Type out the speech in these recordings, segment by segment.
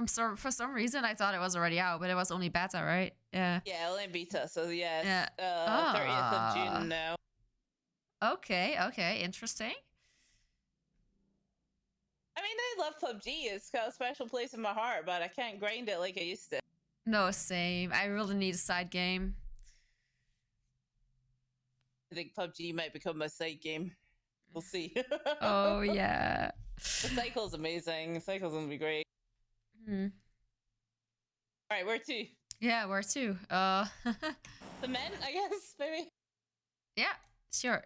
For some reason, I thought it was already out, but it was only beta, right? Yeah. Yeah, only beta. So yes, Yeah. 30th of Ah. June now. Okay. Okay. Interesting. I mean, I love PUBG. It's got a special place in my heart, but I can't grind it like I used to. No, same. I really need a side game. I think PUBG might become my side game. We'll see. Oh yeah. The cycle's amazing. The cycle's gonna be great. Hmm. All right, where to? Yeah, where to? The men, I guess, maybe. Yeah, sure.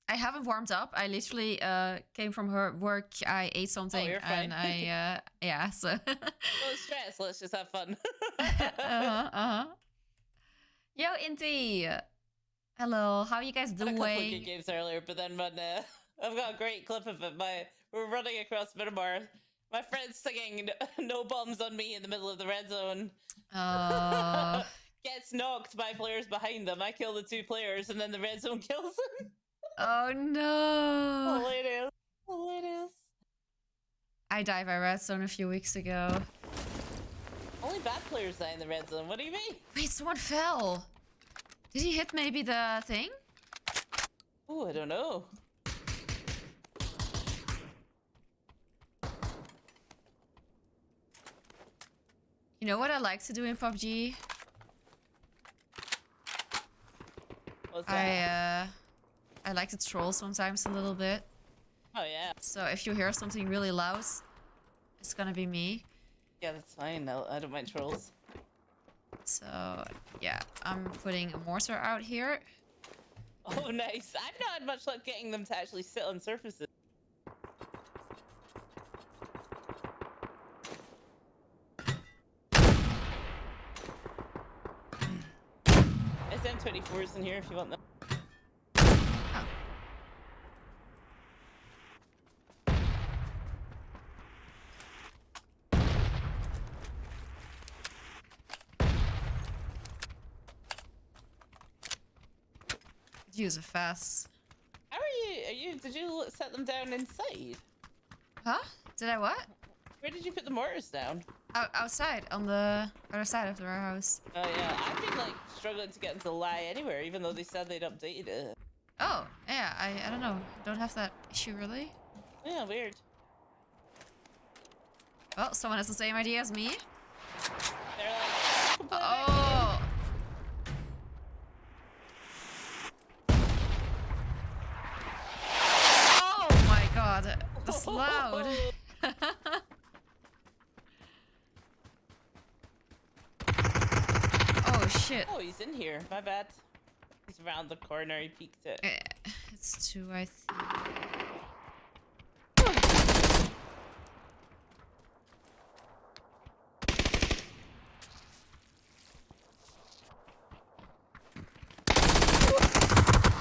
I haven't warmed up. I literally came from her work. I ate something you're fine. and I yeah. So. No stress. Let's just have fun. Yo, Inti. Hello. How you guys I had a couple of good doing? games earlier, but then when I've got a great clip of it. We're running across Miramar. My friend's singing "No Bombs on Me" in the middle of the red zone. Gets knocked by players behind them. I kill the 2 players, and then the red zone kills him. Oh no. Hilarious. Hilarious. I died by red zone a few weeks ago. Only bad players die in the red zone. What do you mean? Wait, someone fell. Did he hit maybe the thing? Oh, I don't know. You know what I like to do in PUBG? What's that? I like to troll sometimes a little bit. Oh yeah. So if you hear something really loud, it's gonna be me. Yeah, that's fine. I don't mind trolls. So yeah, I'm putting a mortar out here. Oh, nice. I've not had much luck getting them to actually sit on surfaces. SM24s in here if you want them. Oh. Use a fast. How are you? Did you set them down inside? Huh? Did I what? Where did you put the mortars down? Outside, on the other side of the warehouse. Oh yeah, I've been like struggling to get them to lie anywhere, even though they said they'd updated it. Oh, yeah, I don't know. Don't have that issue really. Yeah, weird. Well, someone has the same idea as me. They're like, completely Oh! Oh my god, that's loud. Oh shit. Oh, he's in here. My bad. He's around the corner. He peeked it. It's 2, I think.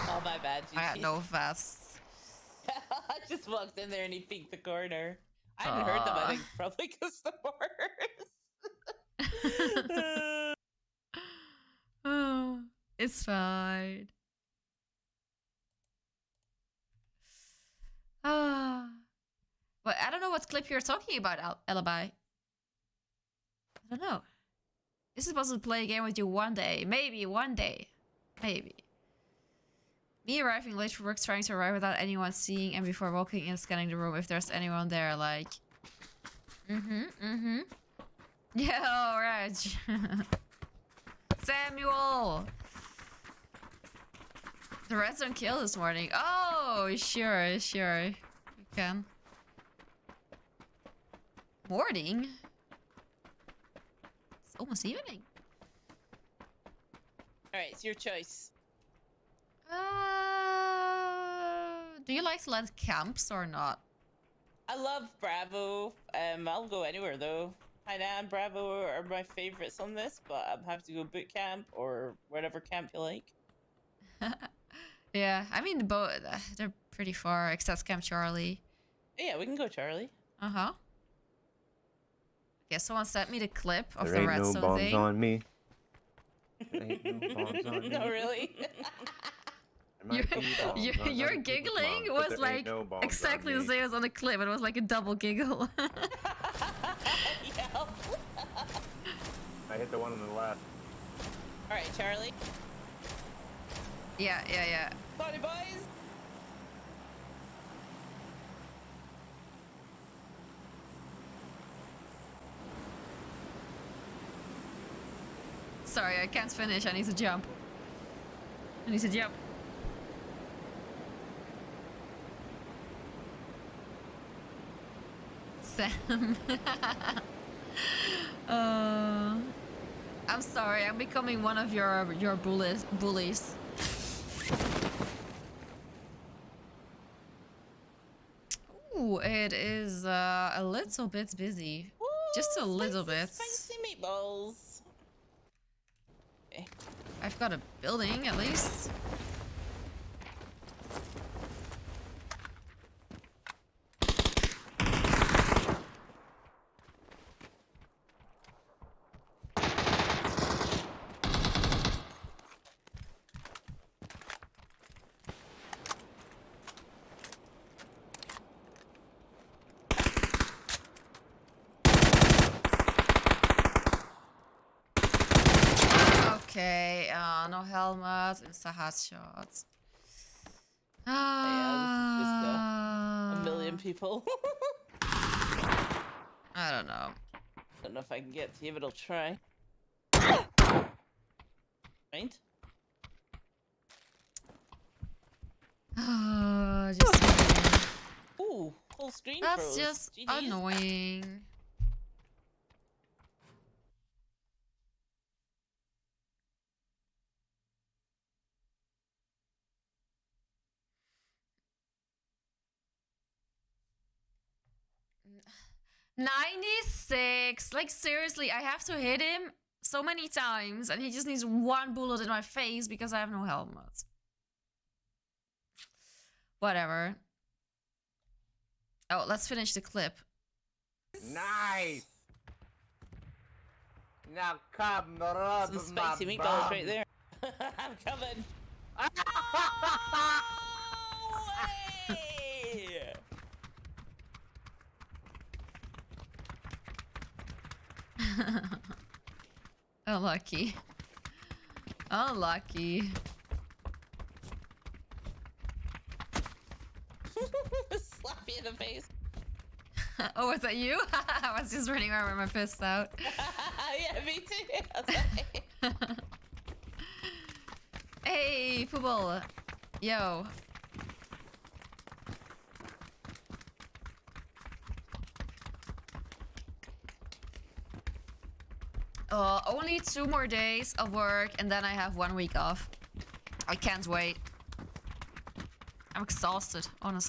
Oh, my bad. I had GG. no vests. I just walked in there and he peeked the corner. I hadn't heard them, I think, probably because the mortars. Oh, it's fine. Ah. But I don't know what clip you're talking about, Alibi. I don't know. This is supposed to play a game with you one day. Maybe one day. Maybe. Me arriving late for work, trying to arrive without anyone seeing, and before walking in, scanning the room if there's anyone there, like... Yeah, Reg. Samuel! The red zone kill this morning. Oh, sure. You can. Morning? It's almost evening. Alright, it's your choice. Do you like to land camps or not? I love Bravo. I'll go anywhere though. Hainan and Bravo are my favorites on this, but I'm have to go boot camp or whatever camp you like. Yeah, I mean, they're pretty far, except Camp Charlie. Yeah, we can go Charlie. Uh-huh. Okay, someone sent me the clip of There the ain't no redstone bombs thing. on me. There ain't no bombs on me. No, really? It might be bombs. Your, Not your nothing to do with giggling bombs, but was there ain't like no bombs on exactly the me. same as on the clip. It was like a double giggle. Yeah. I hit the one on the left. All right, Charlie. yeah. Sorry, boys. Sorry, I can't finish. I need to jump. I need to jump. Sam. I'm sorry. I'm becoming one of your bullies. Ooh, it is a little bit busy. Woo, Just a little spicy, bit. Spicy meatballs. Okay. I've got a building at least. Okay, no helmet, insta headshot. Yeah, this is just a million people. I don't know. Don't know if I can get to you, but I'll try. Right? Just Ooh, whole screen that's froze. just GG's. annoying. $96. Like seriously, I have to hit him so many times, and he just needs one bullet in my face because I have no helmet. Whatever. Oh, let's finish the clip. Nice. Now come the rub Some of my spicy meatballs bum. right there. I'm coming. Oh, way! Unlucky. Unlucky. Slap you in the face. Oh, was that you? I was just running around with my fists out. Yeah, me too. Hey, football. Yo. Only 2 more days of work and then I have 1 week off. I can't wait. I'm exhausted, honestly.